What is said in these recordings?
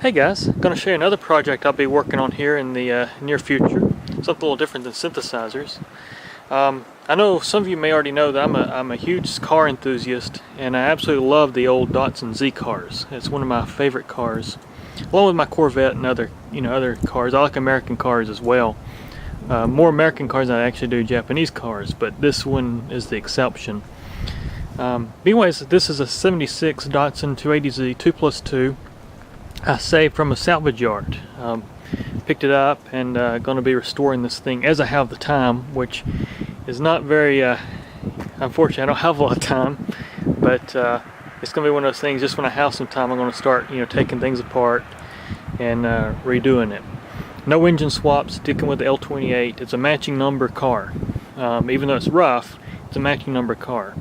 Hey guys, I'm going to show you another project I'll be working on here in the near future. Something a little different than synthesizers. I know some of you may already know that I'm a huge car enthusiast, and I absolutely love the old Datsun Z cars. It's one of my favorite cars, along with my Corvette and other cars. I like American cars as well. More American cars than I actually do Japanese cars, but this one is the exception. But anyways, this is a 76 Datsun 280z 2+2. I saved from a salvage yard. Picked it up and going to be restoring this thing as I have the time, which is not very unfortunately I don't have a lot of time, but it's going to be one of those things. Just when I have some time, I'm going to start taking things apart and redoing it. No engine swaps, sticking with the L-28. It's a matching number car. Even though it's rough, it's a matching number car.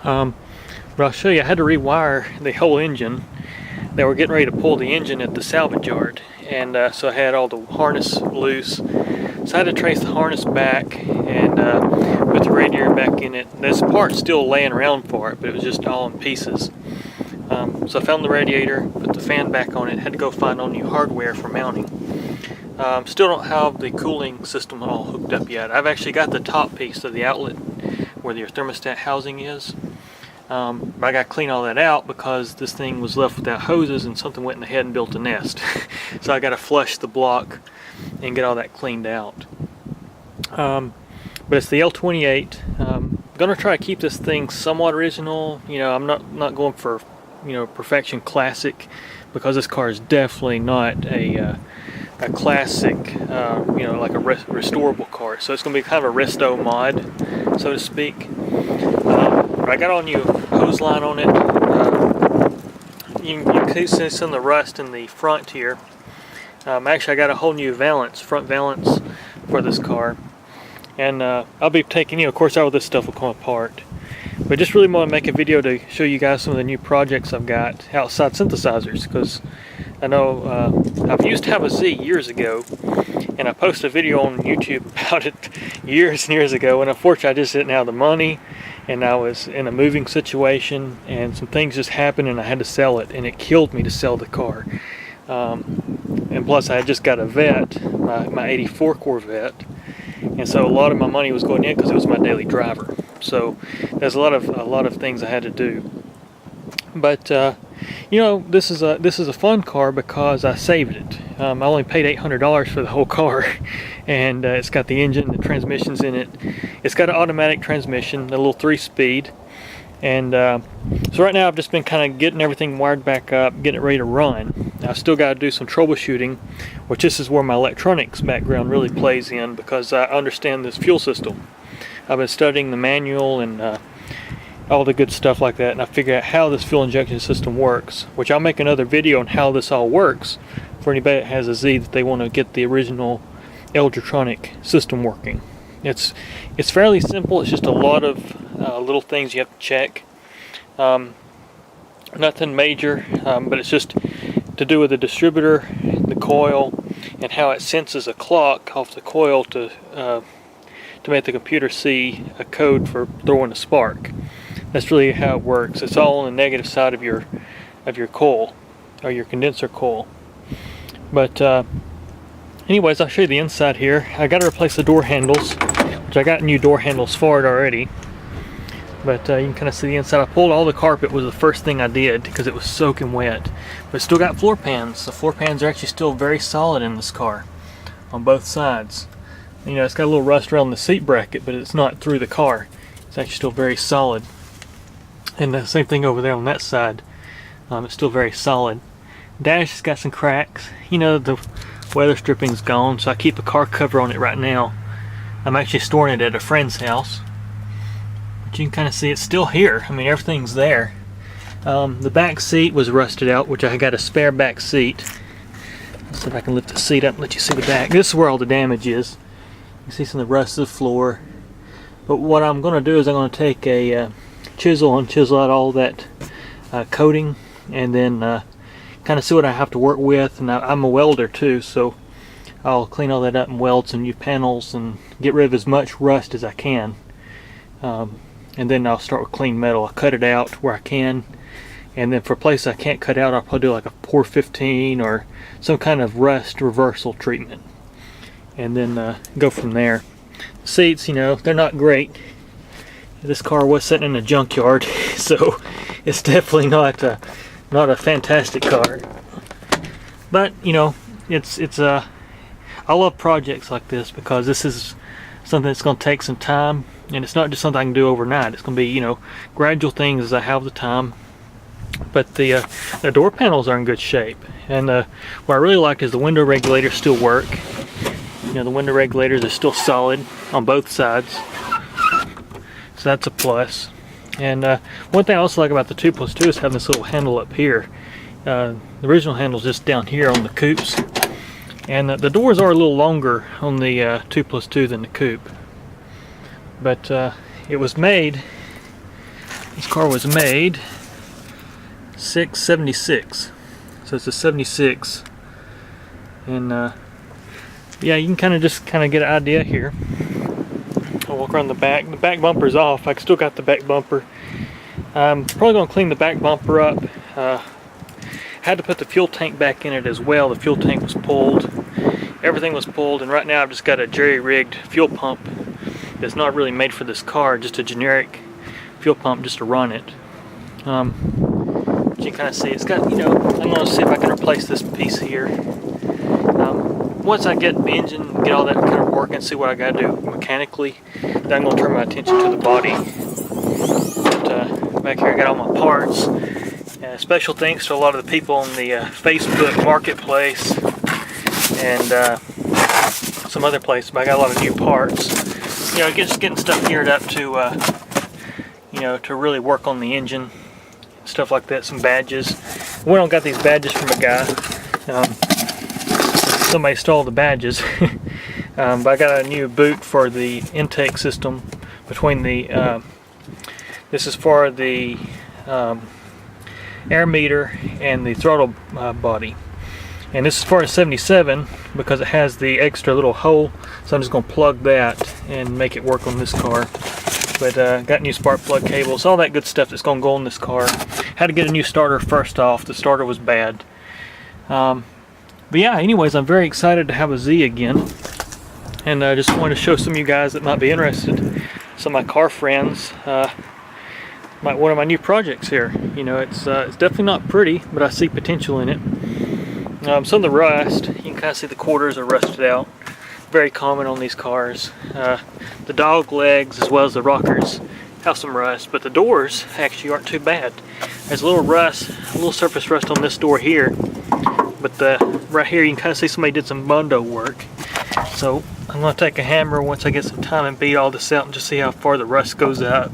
But I'll show you, I had to rewire the whole engine. They were getting ready to pull the engine at the salvage yard, and so I had all the harness loose. So I had to trace the harness back and put the radiator back in it. This part's still laying around for it, but it was just all in pieces. So I found the radiator, put the fan back on it, had to go find all new hardware for mounting. Still don't have the cooling system all hooked up yet. I've actually got the top piece of the outlet where your thermostat housing is. But I got to clean all that out because this thing was left without hoses and something went in the head and built a nest. So I got to flush the block and get all that cleaned out. But it's the L-28. I'm going to try to keep this thing somewhat original. I'm not going for perfection classic, because this car is definitely not a classic, like a restorable car. So it's going to be kind of a resto mod, so to speak. I got all new hose line on it. You can see some of the rust in the front here. Actually, I got a whole new front valance for this car. And I'll be taking, of course, all of this stuff will come apart. But just really want to make a video to show you guys some of the new projects I've got outside synthesizers, because I know I've used to have a Z years ago, and I posted a video on YouTube about it years and years ago, and unfortunately I just didn't have the money, and I was in a moving situation, and some things just happened and I had to sell it, and it killed me to sell the car. And plus I had just got a vet, my 84 Corvette, and so a lot of my money was going in because it was my daily driver. So there's a lot of things I had to do. But this is a fun car because I saved it. I only paid $800 for the whole car, and it's got the engine, the transmissions in it. It's got an automatic transmission, a little 3-speed, and so right now I've just been kind of getting everything wired back up, getting it ready to run. I've still got to do some troubleshooting, which this is where my electronics background really plays in, because I understand this fuel system. I've been studying the manual and all the good stuff like that, and I figured out how this fuel injection system works, which I'll make another video on how this all works for anybody that has a Z that they want to get the original L-Jetronic system working. It's fairly simple. It's just a lot of little things you have to check. Nothing major, but it's just to do with the distributor, the coil, and how it senses a clock off the coil to make the computer see a code for throwing a spark. That's really how it works. It's all on the negative side of your coil, or your condenser coil. But anyways, I'll show you the inside here. I got to replace the door handles, which I got new door handles for it already. But you can kind of see the inside. I pulled all the carpet, was the first thing I did because it was soaking wet. But still got floor pans. The floor pans are actually still very solid in this car on both sides. It's got a little rust around the seat bracket, but it's not through the car. It's actually still very solid. And the same thing over there on that side. It's still very solid. Dash has got some cracks. The weather stripping's gone, so I keep a car cover on it right now. I'm actually storing it at a friend's house. But you can kind of see it's still here. Everything's there. The back seat was rusted out, which I got a spare back seat. Let's see if I can lift the seat up and let you see the back. This is where all the damage is. You can see some of the rust of the floor. But what I'm going to do is I'm going to take a chisel and chisel out all that coating, and then kind of see what I have to work with. And I'm a welder too, so I'll clean all that up and weld some new panels and get rid of as much rust as I can. And then I'll start with clean metal. I'll cut it out where I can And then for places I can't cut out, I'll probably do like a 415 or some kind of rust reversal treatment, and then go from there. The seats, you know, they're not great. This car was sitting in a junkyard, so it's definitely not a fantastic car. But you know, I love projects like this because this is something that's going to take some time, and it's not just something I can do overnight. It's going to be, you know, gradual things as I have the time. But the door panels are in good shape, and what I really like is the window regulators still work. You know, the window regulators are still solid on both sides, so that's a plus. And one thing I also like about the 2+2 is having this little handle up here. The original handle is just down here on the coupes, and the doors are a little longer on the 2+2 than the coupe. But it was made, this car was made 676, so it's a 76, and yeah, you can kind of get an idea here. I'll walk around the back. The back bumper's off. I still got the back bumper. I'm probably going to clean the back bumper up. Had to put the fuel tank back in it as well. The fuel tank was pulled. Everything was pulled, and right now I've just got a jerry-rigged fuel pump that's not really made for this car, just a generic fuel pump just to run it. But you can kind of see it's got, you know, I'm going to see if I can replace this piece here. Once I get the engine, get all that kind of working, see what I got to do mechanically, then I'm going to turn my attention to the body. But back here I got all my parts. Special thanks to a lot of the people on the Facebook Marketplace and some other places, but I got a lot of new parts. You know, just getting stuff geared up to, you know, to really work on the engine, stuff like that. Some badges. We don't got these badges from a guy. Somebody stole the badges. But I got a new boot for the intake system between the. This is for the air meter and the throttle body, and this is for a 77 because it has the extra little hole, so I'm just going to plug that and make it work on this car. But got new spark plug cables, all that good stuff that's going to go on this car. Had to get a new starter first off. The starter was bad. But yeah, anyways, I'm very excited to have a Z again, and I just wanted to show some of you guys that might be interested, some of my car friends, one of my new projects here. You know, it's definitely not pretty, but I see potential in it. Some of the rust, you can kind of see the quarters are rusted out. Very common on these cars. The dog legs as well as the rockers have some rust, but the doors actually aren't too bad. There's a little rust, a little surface rust on this door here, but right here you can kind of see somebody did some Bondo work. So I'm going to take a hammer once I get some time and beat all this out and just see how far the rust goes up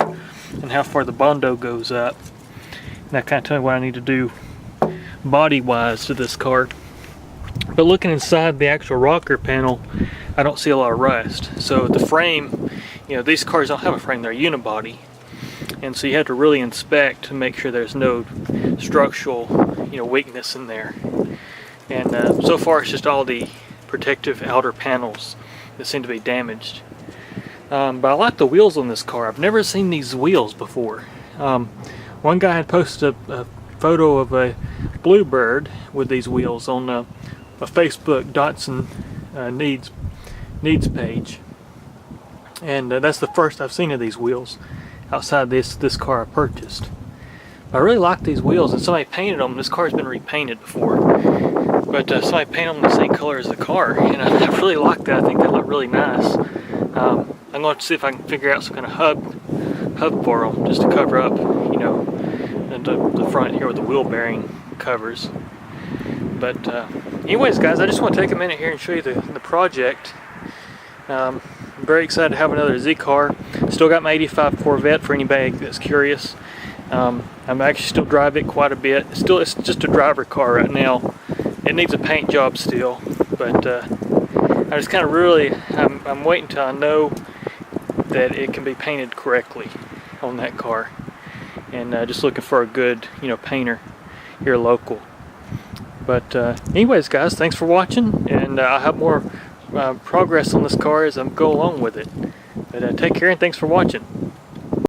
and how far the Bondo goes up. And that kind of tell me what I need to do body wise to this car. But looking inside the actual rocker panel, I don't see a lot of rust. So the frame, you know, these cars don't have a frame, they're unibody, and so you have to really inspect to make sure there's no structural, you know, weakness in there. And so far it's just all the protective outer panels that seem to be damaged. But I like the wheels on this car. I've never seen these wheels before. One guy had posted a photo of a Bluebird with these wheels on a Facebook Datsun needs page, and that's the first I've seen of these wheels outside this car I purchased. I really like these wheels, and somebody painted them. This car's been repainted before, but somebody painted them the same color as the car, and I really like that. I think they look really nice. I'm going to see if I can figure out some kind of hub for them, just to cover up, you know, the front here with the wheel bearing covers. But anyways, guys, I just want to take a minute here and show you the project. I'm very excited to have another Z car. Still got my 85 Corvette for anybody that's curious. I'm actually still drive it quite a bit. It's just a driver car right now. It needs a paint job still, but I just kind of really, I'm waiting till I know that it can be painted correctly on that car, and just looking for a good, you know, painter here local. But anyways, guys, thanks for watching, and I'll have more progress on this car as I go along with it. But take care, and thanks for watching.